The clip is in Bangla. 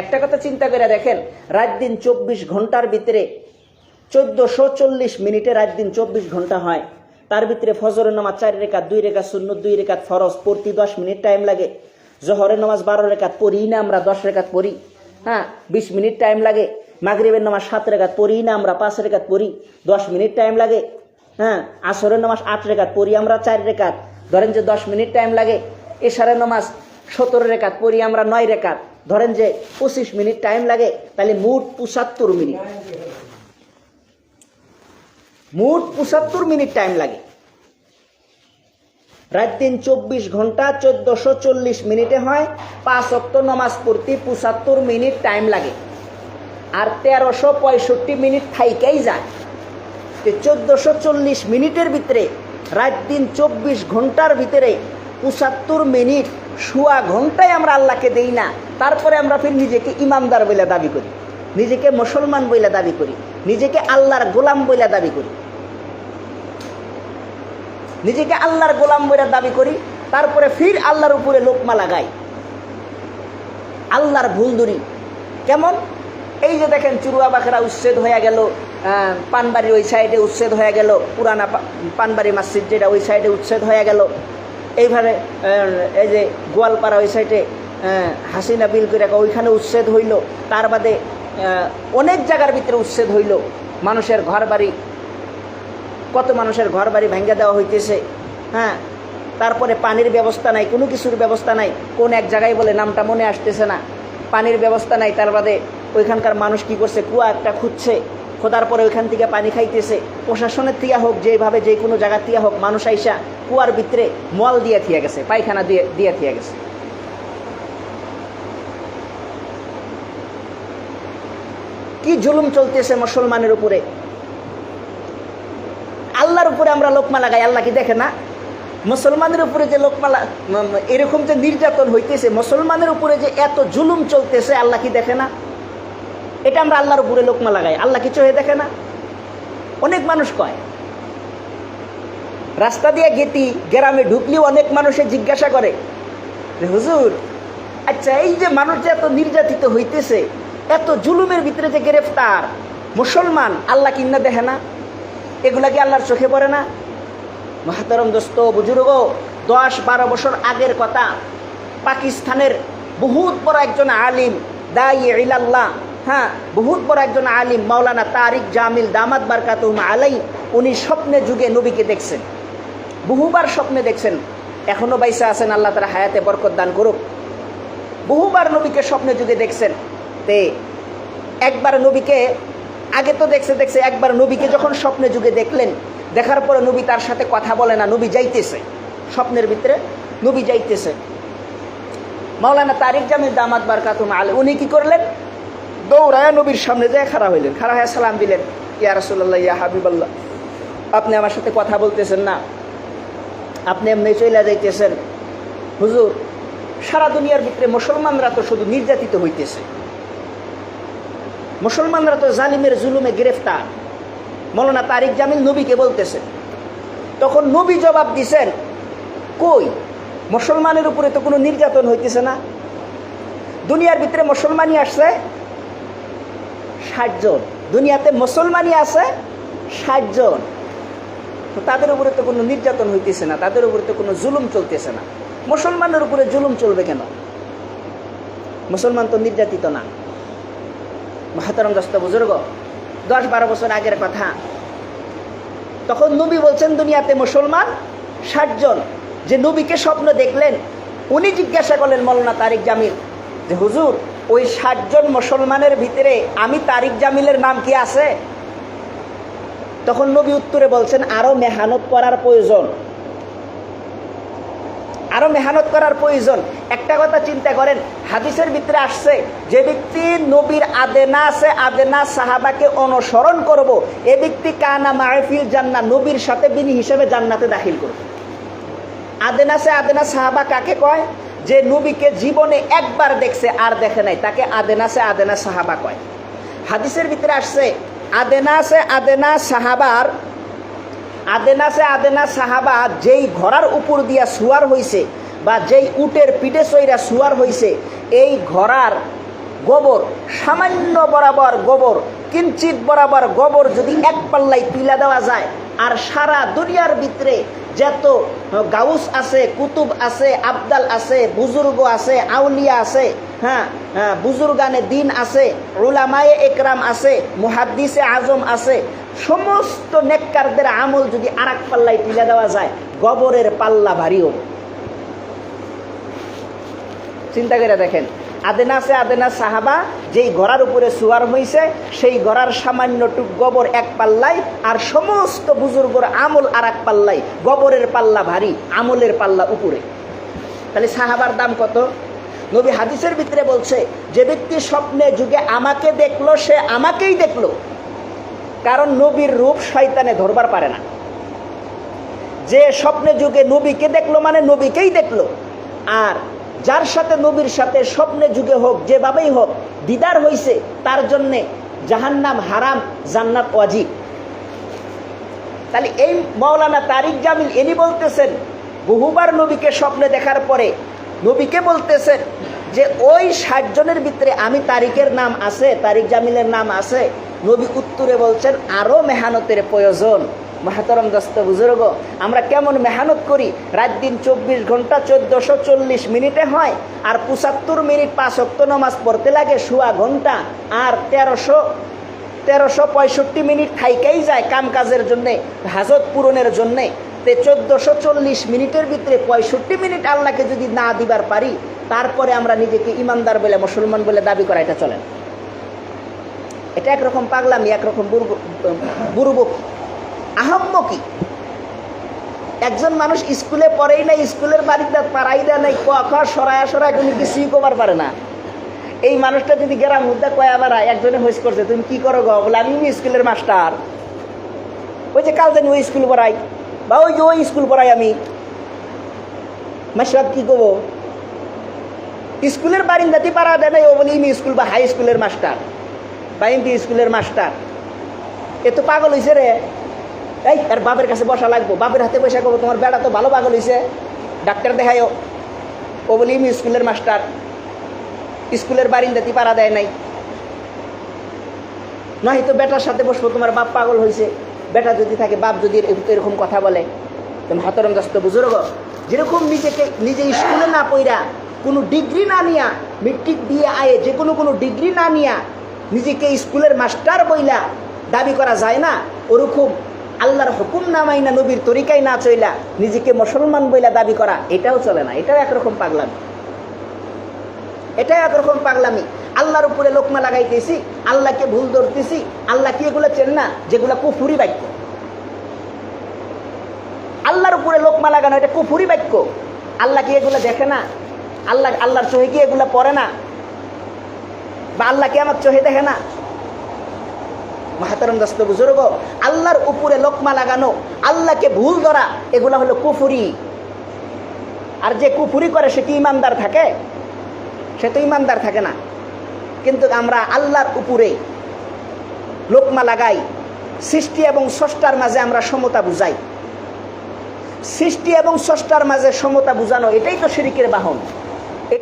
একটা কথা চিন্তা করে দেখেন, রাত দিন 24 ঘন্টার ভিতরে 1440 মিনিটে রাত দিন 24 ঘন্টা হয়। তার ভিতরে ফজরের নামাজ 4 রাকাত, 2 রাকাত সুন্নত, 2 রাকাত ফরজ পড়তে 10 মিনিট টাইম লাগে। জোহরের নামাজ 12 রাকাত পড়ি না আমরা, 10 রাকাত পড়ি, হ্যাঁ 20 মিনিট টাইম লাগে। মাগরিবের নামাজ 7 রাকাত পড়ি না আমরা, 5 রাকাত পড়ি, 10 মিনিট টাইম লাগে। হ্যাঁ আসরের নামাজ 8 রাকাত পড়ি আমরা, 4 রাকাত, ধরেন যে 10 মিনিট টাইম লাগে। এশারের নামাজ 17 রাকাত পড়ি আমরা, 9 রাকাত, ধরেন যে 25 মিনিট টাইম লাগে। তাহলে মোট 75 মিনিট, মোট 75 মিনিট টাইম লাগে। রাত দিন 24 ঘন্টা 1440 মিনিটে হয়। 5 ওয়াক্ত নামাজ পড়তে 75 মিনিট টাইম লাগে, আর 1365 মিনিট থাইকাই যায়। 1440 মিনিটের ভিতরে রাত দিন 24 ঘন্টার ভিতরে 75 মিনিট সোয়া ঘন্টায় আমরা আল্লাহকে দেই না। তারপরে আমরা ফির নিজেকে ইমানদার বলে দাবি করি, নিজেকে মুসলমান বলে দাবি করি, নিজেকে আল্লাহর গোলাম বলে দাবি করি, নিজেকে আল্লাহর গোলাম বলে দাবি করি। তারপরে ফির আল্লাহর উপরে লোকমা লাগাই, আল্লাহর ভুল ধরি। কেমন? এই যে দেখেন চুরুয়া বাখরা উচ্ছেদ হয়ে গেল, পানবাড়ির ওই সাইডে উচ্ছেদ হয়ে গেল, পুরানা পানবাড়ি মসজিদ যেটা ওই সাইডে উচ্ছেদ হয়ে গেল। এইভাবে এই যে গোয়ালপাড়া ওই সাইডে হাসিনা বিল করে ওইখানে উচ্ছেদ হইল। তার বাদে অনেক জায়গার ভিতরে উচ্ছেদ হইল। মানুষের ঘর বাড়ি, কত মানুষের ঘর বাড়ি ভেঙে দেওয়া হইতেছে। হ্যাঁ তারপরে পানির ব্যবস্থা নাই, কোনো কিছুর ব্যবস্থা নাই। কোন এক জায়গায় বলে নামটা মনে আসতেছে না, পানির ব্যবস্থা নাই। তার বাদে ওইখানকার মানুষ কি করছে, কুয়া একটা খুঁজছে, খোদার পরে ওইখান থেকে পানি খাইতেছে। প্রশাসনের তিয়া হোক, যেভাবে যে কোনো জায়গা তিয়া হোক, মানুষ আইসা কুয়ার ভিতরে মল দিয়ে থিয়া গেছে, পায়খানা দিয়ে থিয়া গেছে। কি জুলুম চলতেছে মুসলমানের উপরে। আল্লাহর উপরে আমরা লোকমা লাগাই, আল্লাহ কি দেখে না? মুসলমানের উপরে যে লোকমা এরকম যে নির্যাতন হইতেছে, মুসলমানের উপরে যে এত জুলুম চলতেছে, আল্লাহ কি দেখে না? এটা আমরা আল্লাহর উপরে লোকমা লাগাই, আল্লাহ কিছু হয়ে দেখে না? অনেক মানুষ কয়, রাস্তা দিয়ে গেটি গ্রামে ঢুকলেও অনেক মানুষে জিজ্ঞাসা করে, হুজুর আচ্ছা এই যে মানুষ যে এত নির্যাতিত হইতেছে, এত জুলুমের ভিতরে যে গ্রেফতার মুসলমান, আল্লাহ কিনা দেখে না? এগুলা কি আল্লাহর চোখে পড়ে না? মহতরম দোস্ত বুজুর্গ, 10-12 বছর আগের কথা। পাকিস্তানের বহুত বড় একজন আলিম, দাঈ ইলাল্লাহ, হ্যাঁ বহুত বড় একজন আলিম মাওলানা তারিক জামিল দামাত বারকাতুহুম আলাই, উনি স্বপ্নে যুগে নবীকে দেখছেন, বহুবার স্বপ্নে দেখছেন। এখনো বাইসা আছেন, আল্লাহ তাআলা হায়াতে বরকত দান করুক। বহুবার নবীকে স্বপ্নে যুগে দেখছেন। তে একবার নবীকে আগে তো দেখছে একবার নবীকে যখন স্বপ্নে যুগে দেখলেন, দেখার পরে নবী তার সাথে কথা বলে না, নবী যাইতেছে স্বপ্নের ভিতরে, নবী যাইতেছে। মাওলানা তারিক জামিল দামাত বারকাতুহুম আলাই উনি কি করলেন, দৌড়ায় নবীর সামনে যায় খাড়া হইলেন, খাড়া হয়ে সালাম দিলেন, ইয়া রাসূলুল্লাহ ইয়া হাবিবাল্লাহ, আপনি আমার সাথে কথা বলতেছেন না, আপনি এমনি চলে যাইতেছেন। হুজুর সারা দুনিয়ার ভিতরে মুসলমানরা তো শুধু নির্যাতিত হইতেছে, মুসলমানরা তো জালিমের জুলুমে গ্রেফতার। মাওলানা তারিক জামিল নবীকে বলতেছে। তখন নবী জবাব দিছেন, কই মুসলমানের উপরে তো কোনো নির্যাতন হইতেছে না, দুনিয়ার ভিতরে মুসলমানই আসছে 60 জন, দুনিয়াতে মুসলমানই আছে 60 জন, তো তাদের উপরে তো কোনো নির্যাতন হইতেছে না, তাদের উপরে তো কোনো জুলুম চলতেছে না। মুসলমানের উপরে জুলুম চলবে কেন? মুসলমান তো নির্যাতিত না। মহতরম দোস্ত বুজুর্গ, 10-12 বছর আগের কথা। তখন নবী বলছেন দুনিয়াতে মুসলমান 60 জন। যে নবীকে স্বপ্ন দেখলেন, উনি জিজ্ঞাসা করলেন মাওলানা তারিক জামিল যে হুজুর ওই 60 জন মুসলমানের ভিতরে আমি তারিক জামিলের নাম কি আছে? তখন নবী উত্তরে বলছেন, আরো মেহনত করার প্রয়োজন, আরো মেহনত করার প্রয়োজন। একটা কথা চিন্তা করেন, হাদিসের ভিতরে আসছে যে ব্যক্তি নবীর আদেনা সাহাবাকে অনুসরণ করব, এ ব্যক্তি কানা মাহফিল জান্নাত, নবীর সাথে বিনি হিসেবে জান্নাতে দাখিল করবে। আদেনা সাহাবা কাকে কয়? যে নবীকে জীবনে একবার দেখছে আর দেখে নাই, তাকে আদেনা সাহাবা কয়। হাদিসের ভিতরে আসছে আদেনা সাহাবা যেই ঘোড়ার উপর দিয়া সুয়ার হইছে বা যেই উটের পিঠে চইরা সুয়ার হইছে, এই ঘোড়ার গোবর, সামান্য বরাবর গোবর, কিঞ্চিত বরাবর গোবর যদি এক পাল্লায় তুলে দেওয়া যায়, আর সারা দুনিয়ার ভিতরে যত গাউস আছে, কুতুব আছে, আবদাল আছে, বুজুর্গ আছে, আউলিয়া আছে, হ্যাঁ হ্যাঁ, বুজুর্গানে দিন আছে, উলামায়ে একরাম আছে, মুহাদ্দিসে আজম আছে, সমস্ত নেককারদের আমল যদি আর এক পাল্লায় তুলে দেওয়া যায়, গোবরের পাল্লা ভারী হবে। চিন্তা করে দেখেন, আদেনা সাহাবা যেই গড়ার উপরে সুয়ার হয়েছে, সেই গড়ার সামান্যটুক গোবর এক পাল্লাই, আর সমস্ত বুজুর্গর আমল আর এক পাল্লাই। গোবরের পাল্লা ভারী, আমলের পাল্লা উপরে। তাহলে সাহাবার দাম কত? নবী হাদিসের ভিতরে বলছে, যে ব্যক্তি স্বপ্নে যুগে আমাকে দেখলো, সে আমাকেই দেখলো। কারণ নবীর রূপ শয়তানে ধরবার পারে না। যে স্বপ্নে যুগে নবীকে দেখলো মানে নবীকেই দেখলো। আর যার সাথে নবীর সাথে স্বপ্নে যুগে হোক, যেভাবেই হোক, দিদার হইছে, তার জন্যে জাহান্নাম হারাম, জান্নাত ওয়াজিব। তাহলে এই মাওলানা তারিক জামিল ইনি বলতেছেন, বহুবার নবীকে স্বপ্নে দেখার পরে নবীকে বলতেছেন যে ওই 60 জনের ভিতরে আমি তারিকের নাম আছে, তারিক জামিলের নাম আছে। নবী উত্তরে বলছেন, আরো মেহনতের প্রয়োজন। মাহতরম দোস্ত বুজুর্গ, আমরা কেমন মেহনত করি। রাত দিন 24 ঘন্টা 1440 মিনিটে হয়, আর 75 মিনিট 5 ওয়াক্ত নামাজ পড়তে লাগে সোয়া ঘন্টা, আর 1365 মিনিট থাইকাই যায় কাম কাজের জন্যে, হাজত পূরণের জন্যে। 1440 মিনিটের ভিতরে 65 মিনিট আল্লাহকে যদি না দিবার পারি, তারপরে আমরা নিজেকে ইমানদার বলে, মুসলমান বলে দাবি করা, এটা চলে না। এটা একরকম পাগলামি, একরকম বুরবক, আহম্মকি। একজন মানুষ স্কুলে পড়েই নাই, স্কুলের বাড়িতে পাড়াই দেয় নাই, ক খ সরায় তুমি কিছুই কবার পারে না। এই মানুষটা যদি গ্রাম মুদ্রা কয়া বেড়ায়, একজনে হইস করছে, তুমি কি করো গো? বলে আমি স্কুলের মাস্টার। ওই যে কাল জানি ওই স্কুল পড়াই, বা ওই যে ওই স্কুল পড়াই আমি। মাস্টার কি করবো? স্কুলের বারিন্দাতি পাড়া দেয় নাই, ও বলে ইমি স্কুল বা হাই স্কুলের মাস্টার বা এমপি স্কুলের মাস্টার। এ তো পাগল হয়েছে রে। এই আর বাপের কাছে বসা লাগবো, বাপের হাতে পয়সা করবো, তোমার বেড়া তো ভালো পাগল হয়েছে, ডাক্তার দেখায়ও। ও বলি আমি স্কুলের মাস্টার, স্কুলের বারিন্দাতি পাড়া দেয় নাই। নয়তো বেটার সাথে বসবো, তোমার বাপ পাগল হয়েছে। বেটা যদি থাকে, বাপ যদি এরকম কথা বলে, তুমি হতরম দস্ত বুজুর্গ, যেরকম নিজে স্কুলে না পড়া, কোনো ডিগ্রি না নিয়া, মেট্রিক দিয়ে আয়ে যে কোনো ডিগ্রি না নিয়া নিজেকে স্কুলের মাস্টার বইলা দাবি করা যায় না, ওরকম আল্লাহর হুকুম না মাইনা, নবীর তরিকায় না চইলা নিজেকে মুসলমান বইলা দাবি করা, এটাও চলে না। এটাও একরকম পাগলামি, এটাও একরকম পাগলামি। আল্লাহর উপরে লোকমা লাগাইতেছি, আল্লাহকে ভুল ধরতেছি। আল্লাহ কি এগুলো চেন না? যেগুলা কুফুরি বাক্য। আল্লাহর উপরে লোকমা লাগানো, এটা কুফুরি বাক্য। আল্লাহ কি এগুলো দেখে না? আল্লাহর চোখে কি এগুলা পড়ে না? বা আল্লাহ কি আমার চোখে দেখে না? মাহতারাম দোস্ত বুজুর্গ, আল্লাহর উপরে লোকমা লাগানো, আল্লাহকে ভুল ধরা, এগুলা হলো কুফুরি। আর যে কুফুরি করে সে কি ইমানদার থাকে? সে তো ইমানদার থাকে না। কিন্তু আমরা আল্লাহর উপরে লোকমা লাগাই, সৃষ্টি এবং স্রষ্টার মাঝে আমরা সমতা বুঝাই। সৃষ্টি এবং স্রষ্টার মাঝে সমতা বুঝানো, এটাই তো শিরকের বাহন।